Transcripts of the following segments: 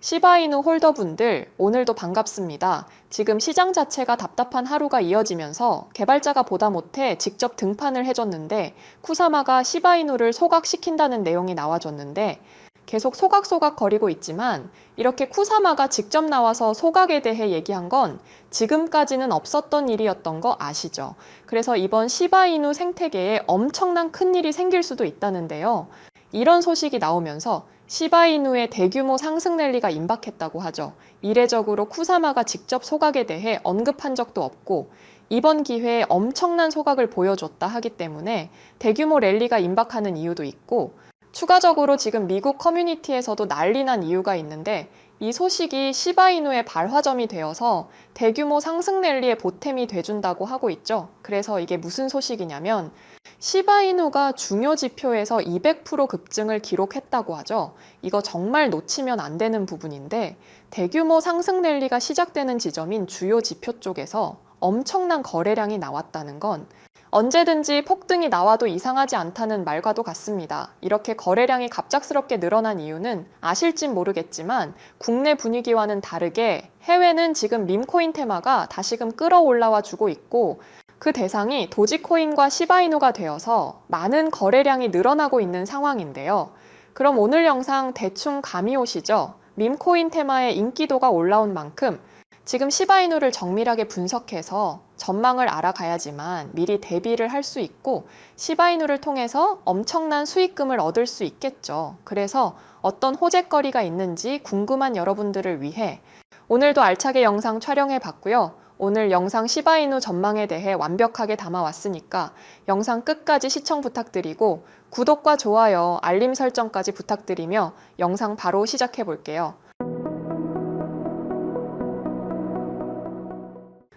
시바이누 홀더분들, 오늘도 반갑습니다. 지금 시장 자체가 답답한 하루가 이어지면서 개발자가 보다 못해 직접 등판을 해줬는데 쿠사마가 시바이누를 소각시킨다는 내용이 나와줬는데 계속 소각소각 거리고 있지만 이렇게 쿠사마가 직접 나와서 소각에 대해 얘기한 건 지금까지는 없었던 일이었던 거 아시죠? 그래서 이번 시바이누 생태계에 엄청난 큰일이 생길 수도 있다는데요. 이런 소식이 나오면서 시바이누의 대규모 상승 랠리가 임박했다고 하죠. 이례적으로 쿠사마가 직접 소각에 대해 언급한 적도 없고 이번 기회에 엄청난 소각을 보여줬다 하기 때문에 대규모 랠리가 임박하는 이유도 있고 추가적으로 지금 미국 커뮤니티에서도 난리 난 이유가 있는데 이 소식이 시바이누의 발화점이 되어서 대규모 상승 랠리의 보탬이 돼준다고 하고 있죠. 그래서 이게 무슨 소식이냐면 시바이누가 중요 지표에서 200% 급증을 기록했다고 하죠. 이거 정말 놓치면 안 되는 부분인데 대규모 상승 랠리가 시작되는 지점인 주요 지표 쪽에서 엄청난 거래량이 나왔다는 건 언제든지 폭등이 나와도 이상하지 않다는 말과도 같습니다. 이렇게 거래량이 갑작스럽게 늘어난 이유는 아실진 모르겠지만 국내 분위기와는 다르게 해외는 지금 밈코인 테마가 다시금 끌어올라와 주고 있고 그 대상이 도지코인과 시바이누가 되어서 많은 거래량이 늘어나고 있는 상황인데요. 그럼 오늘 영상 대충 감이 오시죠? 밈코인 테마의 인기도가 올라온 만큼 지금 시바이누를 정밀하게 분석해서 전망을 알아가야지만 미리 대비를 할 수 있고 시바이누를 통해서 엄청난 수익금을 얻을 수 있겠죠. 그래서 어떤 호재거리가 있는지 궁금한 여러분들을 위해 오늘도 알차게 영상 촬영해 봤고요. 오늘 영상 시바이누 전망에 대해 완벽하게 담아왔으니까 영상 끝까지 시청 부탁드리고 구독과 좋아요, 알림 설정까지 부탁드리며 영상 바로 시작해 볼게요.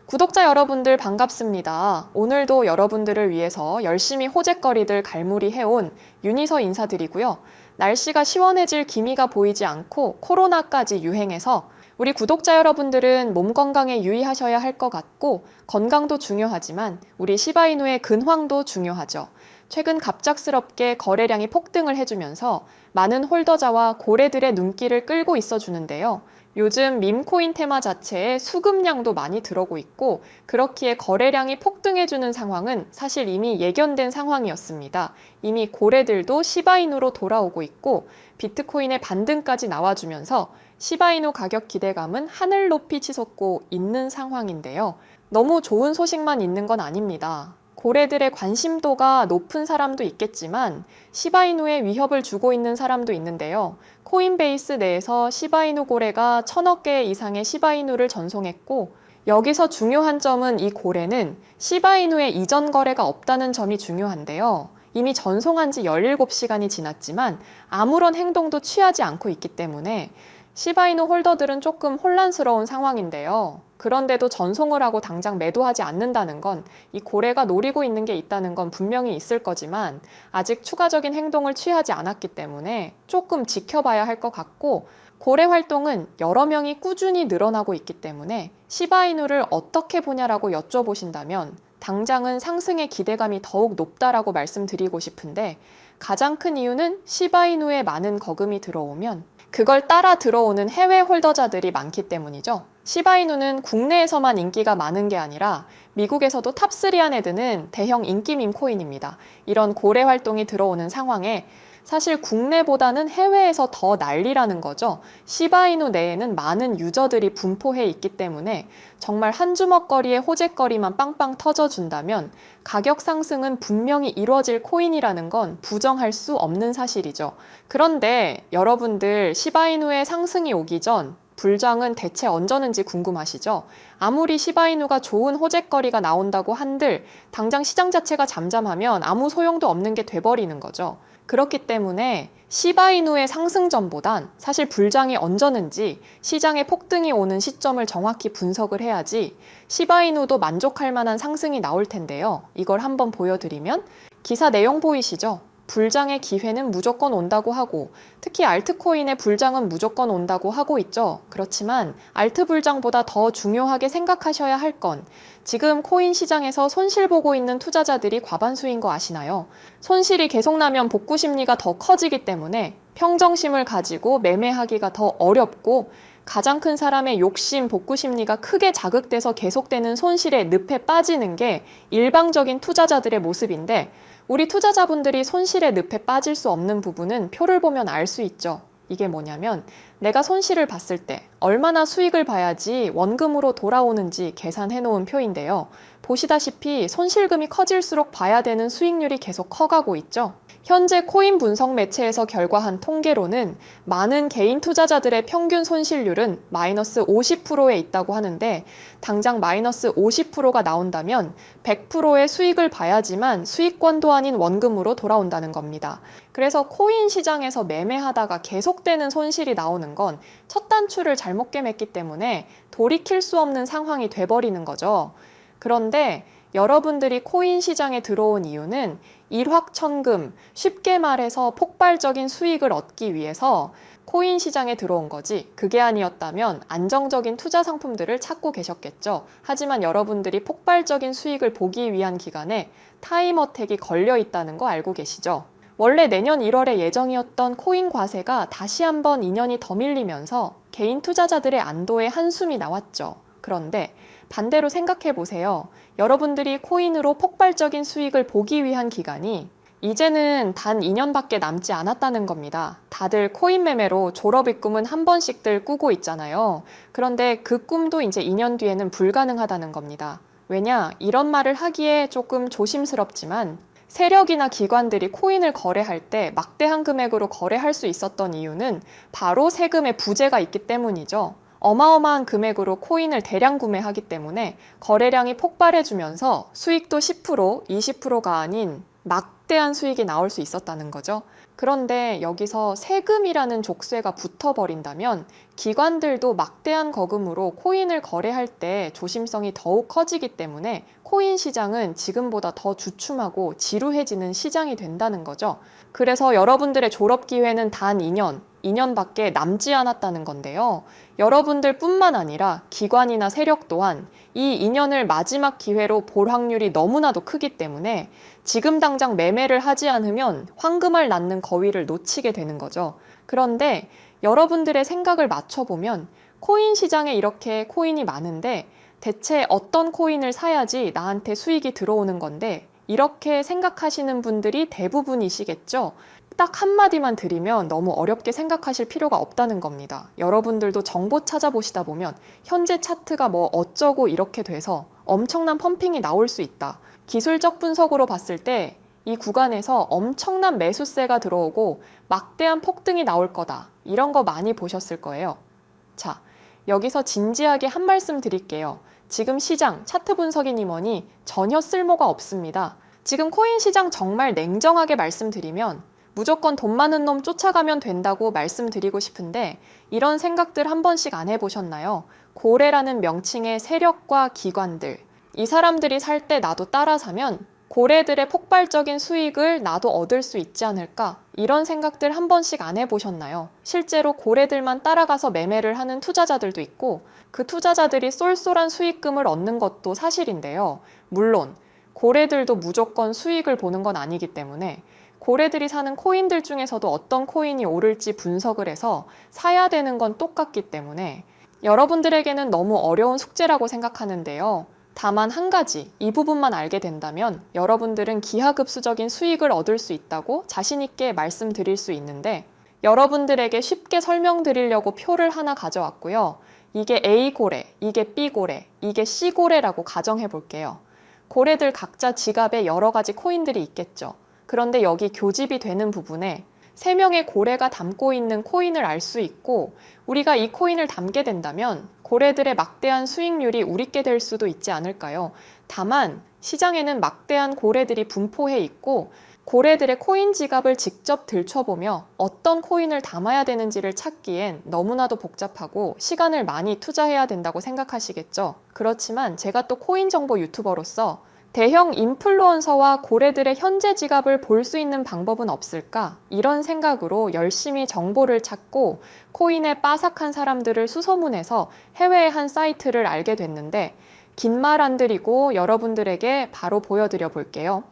구독자 여러분들 반갑습니다. 오늘도 여러분들을 위해서 열심히 호재거리들 갈무리해온 윤희서 인사드리고요. 날씨가 시원해질 기미가 보이지 않고 코로나까지 유행해서 우리 구독자 여러분들은 몸 건강에 유의하셔야 할 것 같고 건강도 중요하지만 우리 시바이누의 근황도 중요하죠. 최근 갑작스럽게 거래량이 폭등을 해주면서 많은 홀더자와 고래들의 눈길을 끌고 있어 주는데요. 요즘 밈코인 테마 자체에 수급량도 많이 들어오고 있고 그렇기에 거래량이 폭등해주는 상황은 사실 이미 예견된 상황이었습니다. 이미 고래들도 시바이누로 돌아오고 있고 비트코인의 반등까지 나와주면서 시바이누 가격 기대감은 하늘 높이 치솟고 있는 상황인데요. 너무 좋은 소식만 있는 건 아닙니다. 고래들의 관심도가 높은 사람도 있겠지만 시바이누에 위협을 주고 있는 사람도 있는데요. 코인베이스 내에서 시바이누 고래가 1000억 개 이상의 시바이누를 전송했고 여기서 중요한 점은 이 고래는 시바이누의 이전 거래가 없다는 점이 중요한데요. 이미 전송한 지 17시간이 지났지만 아무런 행동도 취하지 않고 있기 때문에 시바이누 홀더들은 조금 혼란스러운 상황인데요. 그런데도 전송을 하고 당장 매도하지 않는다는 건 이 고래가 노리고 있는 게 있다는 건 분명히 있을 거지만 아직 추가적인 행동을 취하지 않았기 때문에 조금 지켜봐야 할 것 같고 고래 활동은 여러 명이 꾸준히 늘어나고 있기 때문에 시바이누를 어떻게 보냐라고 여쭤보신다면 당장은 상승의 기대감이 더욱 높다라고 말씀드리고 싶은데 가장 큰 이유는 시바이누에 많은 거금이 들어오면 그걸 따라 들어오는 해외 홀더자들이 많기 때문이죠. 시바이누는 국내에서만 인기가 많은 게 아니라 미국에서도 탑3 안에 드는 대형 인기 밈코인입니다. 이런 고래 활동이 들어오는 상황에 사실 국내보다는 해외에서 더 난리라는 거죠. 시바이누 내에는 많은 유저들이 분포해 있기 때문에 정말 한 주먹거리의 호재거리만 빵빵 터져준다면 가격 상승은 분명히 이루어질 코인이라는 건 부정할 수 없는 사실이죠. 그런데 여러분들 시바이누의 상승이 오기 전 불장은 대체 언제는지 궁금하시죠? 아무리 시바이누가 좋은 호재거리가 나온다고 한들 당장 시장 자체가 잠잠하면 아무 소용도 없는 게 돼버리는 거죠. 그렇기 때문에 시바이누의 상승전보단 사실 불장이 언제는지 시장에 폭등이 오는 시점을 정확히 분석을 해야지 시바이누도 만족할 만한 상승이 나올 텐데요. 이걸 한번 보여드리면 기사 내용 보이시죠? 불장의 기회는 무조건 온다고 하고 특히 알트코인의 불장은 무조건 온다고 하고 있죠. 그렇지만 알트 불장보다 더 중요하게 생각하셔야 할 건 지금 코인 시장에서 손실 보고 있는 투자자들이 과반수인 거 아시나요? 손실이 계속 나면 복구 심리가 더 커지기 때문에 평정심을 가지고 매매하기가 더 어렵고 가장 큰 사람의 욕심, 복구 심리가 크게 자극돼서 계속되는 손실에 늪에 빠지는 게 일방적인 투자자들의 모습인데 우리 투자자분들이 손실의 늪에 빠질 수 없는 부분은 표를 보면 알 수 있죠. 이게 뭐냐면 내가 손실을 봤을 때 얼마나 수익을 봐야지 원금으로 돌아오는지 계산해 놓은 표인데요. 보시다시피 손실금이 커질수록 봐야 되는 수익률이 계속 커가고 있죠. 현재 코인 분석 매체에서 결과한 통계로는 많은 개인 투자자들의 평균 손실률은 마이너스 50%에 있다고 하는데 당장 마이너스 50%가 나온다면 100%의 수익을 봐야지만 수익권도 아닌 원금으로 돌아온다는 겁니다. 그래서 코인 시장에서 매매하다가 계속되는 손실이 나오는 건 첫 단추를 잘못 꿰맸기 때문에 돌이킬 수 없는 상황이 돼버리는 거죠. 그런데 여러분들이 코인 시장에 들어온 이유는 일확천금, 쉽게 말해서 폭발적인 수익을 얻기 위해서 코인 시장에 들어온 거지 그게 아니었다면 안정적인 투자 상품들을 찾고 계셨겠죠. 하지만 여러분들이 폭발적인 수익을 보기 위한 기간에 타임어택이 걸려 있다는 거 알고 계시죠? 원래 내년 1월에 예정이었던 코인 과세가 다시 한번 2년이 더 밀리면서 개인 투자자들의 안도의 한숨이 나왔죠. 그런데 반대로 생각해 보세요. 여러분들이 코인으로 폭발적인 수익을 보기 위한 기간이 이제는 단 2년밖에 남지 않았다는 겁니다. 다들 코인 매매로 졸업의 꿈은 한 번씩들 꾸고 있잖아요. 그런데 그 꿈도 이제 2년 뒤에는 불가능하다는 겁니다. 왜냐? 이런 말을 하기에 조금 조심스럽지만 세력이나 기관들이 코인을 거래할 때 막대한 금액으로 거래할 수 있었던 이유는 바로 세금의 부재가 있기 때문이죠. 어마어마한 금액으로 코인을 대량 구매하기 때문에 거래량이 폭발해주면서 수익도 10%, 20%가 아닌 막대한 수익이 나올 수 있었다는 거죠. 그런데 여기서 세금이라는 족쇄가 붙어버린다면 기관들도 막대한 거금으로 코인을 거래할 때 조심성이 더욱 커지기 때문에 코인 시장은 지금보다 더 주춤하고 지루해지는 시장이 된다는 거죠. 그래서 여러분들의 졸업 기회는 단 2년밖에 남지 않았다는 건데요. 여러분들 뿐만 아니라 기관이나 세력 또한 이 2년을 마지막 기회로 볼 확률이 너무나도 크기 때문에 지금 당장 매매를 하지 않으면 황금알 낳는 거위를 놓치게 되는 거죠. 그런데 여러분들의 생각을 맞춰보면 코인 시장에 이렇게 코인이 많은데 대체 어떤 코인을 사야지 나한테 수익이 들어오는 건데 이렇게 생각하시는 분들이 대부분이시겠죠. 딱 한마디만 드리면 너무 어렵게 생각하실 필요가 없다는 겁니다. 여러분들도 정보 찾아보시다 보면 현재 차트가 뭐 어쩌고 이렇게 돼서 엄청난 펌핑이 나올 수 있다. 기술적 분석으로 봤을 때 이 구간에서 엄청난 매수세가 들어오고 막대한 폭등이 나올 거다. 이런 거 많이 보셨을 거예요. 자, 여기서 진지하게 한 말씀 드릴게요. 지금 시장, 차트 분석이니 뭐니 전혀 쓸모가 없습니다. 지금 코인 시장 정말 냉정하게 말씀드리면 무조건 돈 많은 놈 쫓아가면 된다고 말씀드리고 싶은데 이런 생각들 한 번씩 안 해보셨나요? 고래라는 명칭의 세력과 기관들, 이 사람들이 살 때 나도 따라 사면 고래들의 폭발적인 수익을 나도 얻을 수 있지 않을까? 이런 생각들 한 번씩 안 해보셨나요? 실제로 고래들만 따라가서 매매를 하는 투자자들도 있고 그 투자자들이 쏠쏠한 수익금을 얻는 것도 사실인데요. 물론 고래들도 무조건 수익을 보는 건 아니기 때문에 고래들이 사는 코인들 중에서도 어떤 코인이 오를지 분석을 해서 사야 되는 건 똑같기 때문에 여러분들에게는 너무 어려운 숙제라고 생각하는데요. 다만 한 가지, 이 부분만 알게 된다면 여러분들은 기하급수적인 수익을 얻을 수 있다고 자신 있게 말씀드릴 수 있는데 여러분들에게 쉽게 설명드리려고 표를 하나 가져왔고요. 이게 A고래, 이게 B고래, 이게 C고래라고 가정해 볼게요. 고래들 각자 지갑에 여러 가지 코인들이 있겠죠. 그런데 여기 교집이 되는 부분에 3명의 고래가 담고 있는 코인을 알 수 있고 우리가 이 코인을 담게 된다면 고래들의 막대한 수익률이 우리께 될 수도 있지 않을까요? 다만 시장에는 막대한 고래들이 분포해 있고 고래들의 코인 지갑을 직접 들춰보며 어떤 코인을 담아야 되는지를 찾기엔 너무나도 복잡하고 시간을 많이 투자해야 된다고 생각하시겠죠? 그렇지만 제가 또 코인 정보 유튜버로서 대형 인플루언서와 고래들의 현재 지갑을 볼 수 있는 방법은 없을까? 이런 생각으로 열심히 정보를 찾고 코인에 빠삭한 사람들을 수소문해서 해외의 한 사이트를 알게 됐는데 긴 말 안 드리고 여러분들에게 바로 보여드려 볼게요.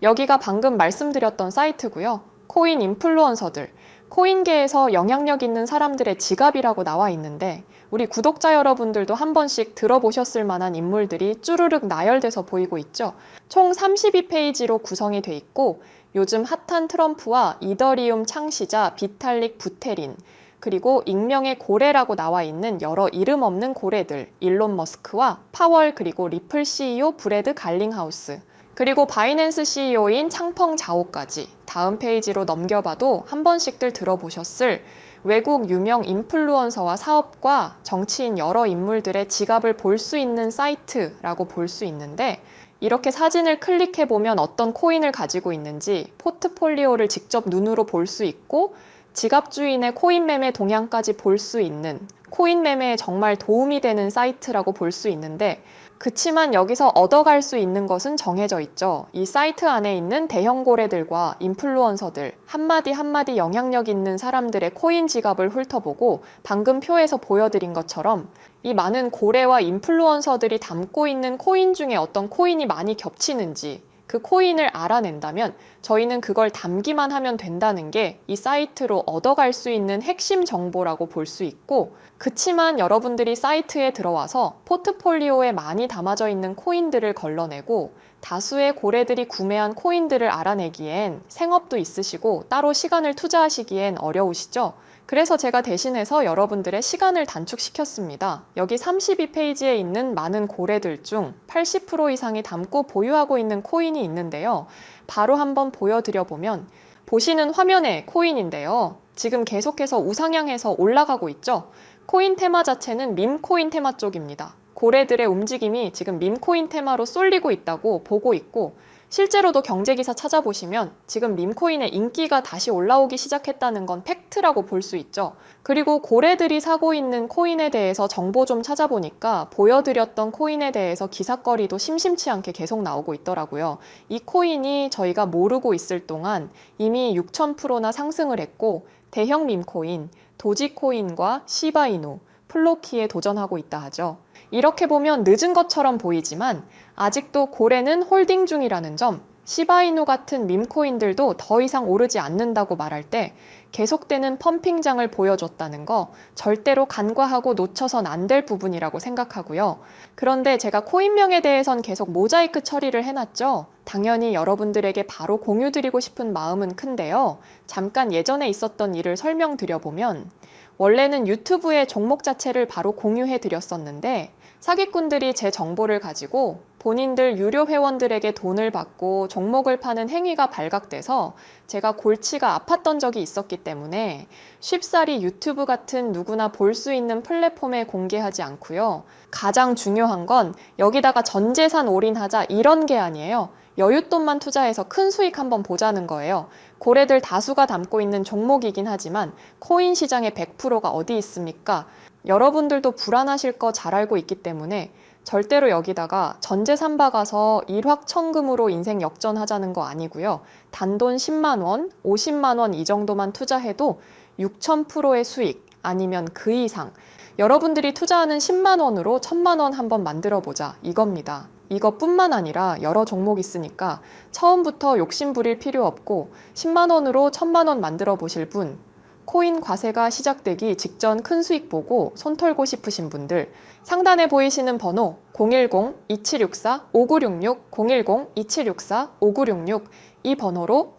여기가 방금 말씀드렸던 사이트고요. 코인 인플루언서들, 코인계에서 영향력 있는 사람들의 지갑이라고 나와 있는데 우리 구독자 여러분들도 한 번씩 들어보셨을 만한 인물들이 쭈르륵 나열돼서 보이고 있죠. 총 32페이지로 구성이 돼 있고 요즘 핫한 트럼프와 이더리움 창시자 비탈릭 부테린, 그리고 익명의 고래라고 나와 있는 여러 이름 없는 고래들, 일론 머스크와 파월, 그리고 리플 CEO 브래드 갈링하우스, 그리고 바이낸스 CEO인 창펑 자오까지. 다음 페이지로 넘겨봐도 한 번씩들 들어보셨을 외국 유명 인플루언서와 사업가, 정치인 여러 인물들의 지갑을 볼 수 있는 사이트라고 볼 수 있는데 이렇게 사진을 클릭해보면 어떤 코인을 가지고 있는지 포트폴리오를 직접 눈으로 볼 수 있고 지갑 주인의 코인 매매 동향까지 볼 수 있는, 코인 매매에 정말 도움이 되는 사이트라고 볼 수 있는데 그치만 여기서 얻어갈 수 있는 것은 정해져 있죠. 이 사이트 안에 있는 대형 고래들과 인플루언서들, 한마디 한마디 영향력 있는 사람들의 코인 지갑을 훑어보고 방금 표에서 보여드린 것처럼 이 많은 고래와 인플루언서들이 담고 있는 코인 중에 어떤 코인이 많이 겹치는지 그 코인을 알아낸다면 저희는 그걸 담기만 하면 된다는 게 이 사이트로 얻어갈 수 있는 핵심 정보라고 볼 수 있고, 그치만 여러분들이 사이트에 들어와서 포트폴리오에 많이 담아져 있는 코인들을 걸러내고 다수의 고래들이 구매한 코인들을 알아내기엔 생업도 있으시고 따로 시간을 투자하시기엔 어려우시죠? 그래서 제가 대신해서 여러분들의 시간을 단축시켰습니다. 여기 32페이지에 있는 많은 고래들 중 80% 이상이 담고 보유하고 있는 코인이 있는데요. 바로 한번 보여드려 보면 보시는 화면에 코인인데요. 지금 계속해서 우상향해서 올라가고 있죠. 코인 테마 자체는 밈코인 테마 쪽입니다. 고래들의 움직임이 지금 밈코인 테마로 쏠리고 있다고 보고 있고 실제로도 경제기사 찾아보시면 지금 밈코인의 인기가 다시 올라오기 시작했다는 건 팩트라고 볼 수 있죠. 그리고 고래들이 사고 있는 코인에 대해서 정보 좀 찾아보니까 보여드렸던 코인에 대해서 기사거리도 심심치 않게 계속 나오고 있더라고요. 이 코인이 저희가 모르고 있을 동안 이미 6000%나 상승을 했고 대형 밈코인, 도지코인과 시바이누, 플로키에 도전하고 있다 하죠. 이렇게 보면 늦은 것처럼 보이지만 아직도 고래는 홀딩 중이라는 점, 시바이누 같은 밈코인들도 더 이상 오르지 않는다고 말할 때 계속되는 펌핑장을 보여줬다는 거 절대로 간과하고 놓쳐선 안 될 부분이라고 생각하고요. 그런데 제가 코인명에 대해선 계속 모자이크 처리를 해놨죠. 당연히 여러분들에게 바로 공유드리고 싶은 마음은 큰데요. 잠깐 예전에 있었던 일을 설명드려보면 원래는 유튜브에 종목 자체를 바로 공유해 드렸었는데 사기꾼들이 제 정보를 가지고 본인들 유료 회원들에게 돈을 받고 종목을 파는 행위가 발각돼서 제가 골치가 아팠던 적이 있었기 때문에 쉽사리 유튜브 같은 누구나 볼 수 있는 플랫폼에 공개하지 않고요. 가장 중요한 건 여기다가 전 재산 올인하자 이런 게 아니에요. 여윳돈만 투자해서 큰 수익 한번 보자는 거예요. 고래들 다수가 담고 있는 종목이긴 하지만 코인 시장의 100%가 어디 있습니까? 여러분들도 불안하실 거 잘 알고 있기 때문에 절대로 여기다가 전재산 박아서 일확천금으로 인생 역전하자는 거 아니고요. 단돈 10만 원, 50만 원 이 정도만 투자해도 6000%의 수익 아니면 그 이상, 여러분들이 투자하는 10만 원으로 1000만 원 한번 만들어 보자 이겁니다. 이것뿐만 아니라 여러 종목 있으니까 처음부터 욕심 부릴 필요 없고 10만 원으로 1000만 원 만들어 보실 분, 코인 과세가 시작되기 직전 큰 수익 보고 손 털고 싶으신 분들, 상단에 보이시는 번호 010-2764-5966, 010-2764-5966 이 번호로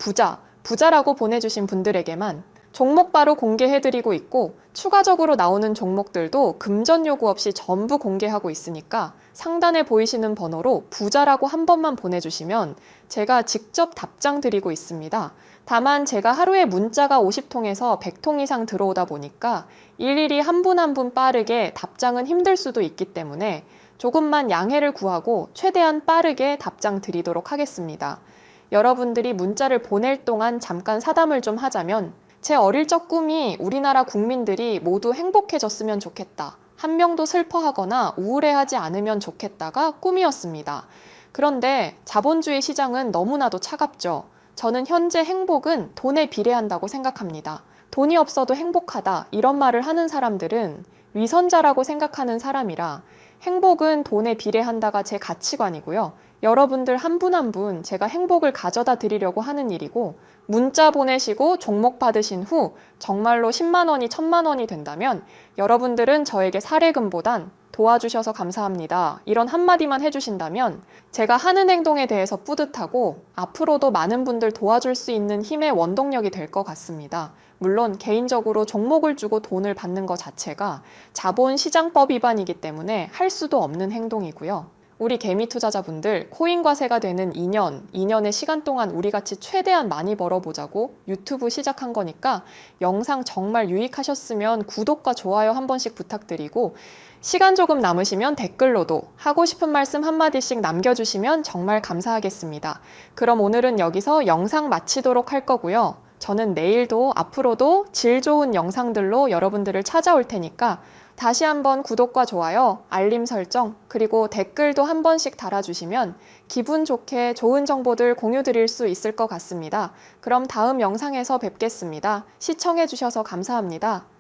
부자라고 보내주신 분들에게만 종목 바로 공개해드리고 있고 추가적으로 나오는 종목들도 금전 요구 없이 전부 공개하고 있으니까 상단에 보이시는 번호로 부자라고 한 번만 보내주시면 제가 직접 답장 드리고 있습니다. 다만 제가 하루에 문자가 50통에서 100통 이상 들어오다 보니까 일일이 한 분 한 분 빠르게 답장은 힘들 수도 있기 때문에 조금만 양해를 구하고 최대한 빠르게 답장 드리도록 하겠습니다. 여러분들이 문자를 보낼 동안 잠깐 사담을 좀 하자면 제 어릴 적 꿈이 우리나라 국민들이 모두 행복해졌으면 좋겠다. 한 명도 슬퍼하거나 우울해하지 않으면 좋겠다가 꿈이었습니다. 그런데 자본주의 시장은 너무나도 차갑죠. 저는 현재 행복은 돈에 비례한다고 생각합니다. 돈이 없어도 행복하다 이런 말을 하는 사람들은 위선자라고 생각하는 사람이라 행복은 돈에 비례한다가 제 가치관이고요. 여러분들 한 분 한 분 제가 행복을 가져다 드리려고 하는 일이고 문자 보내시고 종목 받으신 후 정말로 10만 원이 1000만 원이 된다면 여러분들은 저에게 사례금보단 도와주셔서 감사합니다. 이런 한마디만 해주신다면 제가 하는 행동에 대해서 뿌듯하고 앞으로도 많은 분들 도와줄 수 있는 힘의 원동력이 될 것 같습니다. 물론 개인적으로 종목을 주고 돈을 받는 것 자체가 자본시장법 위반이기 때문에 할 수도 없는 행동이고요. 우리 개미 투자자분들 코인과세가 되는 2년의 시간 동안 우리같이 최대한 많이 벌어보자고 유튜브 시작한 거니까 영상 정말 유익하셨으면 구독과 좋아요 한 번씩 부탁드리고 시간 조금 남으시면 댓글로도 하고 싶은 말씀 한마디씩 남겨주시면 정말 감사하겠습니다. 그럼 오늘은 여기서 영상 마치도록 할 거고요. 저는 내일도 앞으로도 질 좋은 영상들로 여러분들을 찾아올 테니까 다시 한번 구독과 좋아요, 알림 설정, 그리고 댓글도 한 번씩 달아주시면 기분 좋게 좋은 정보들 공유 드릴 수 있을 것 같습니다. 그럼 다음 영상에서 뵙겠습니다. 시청해주셔서 감사합니다.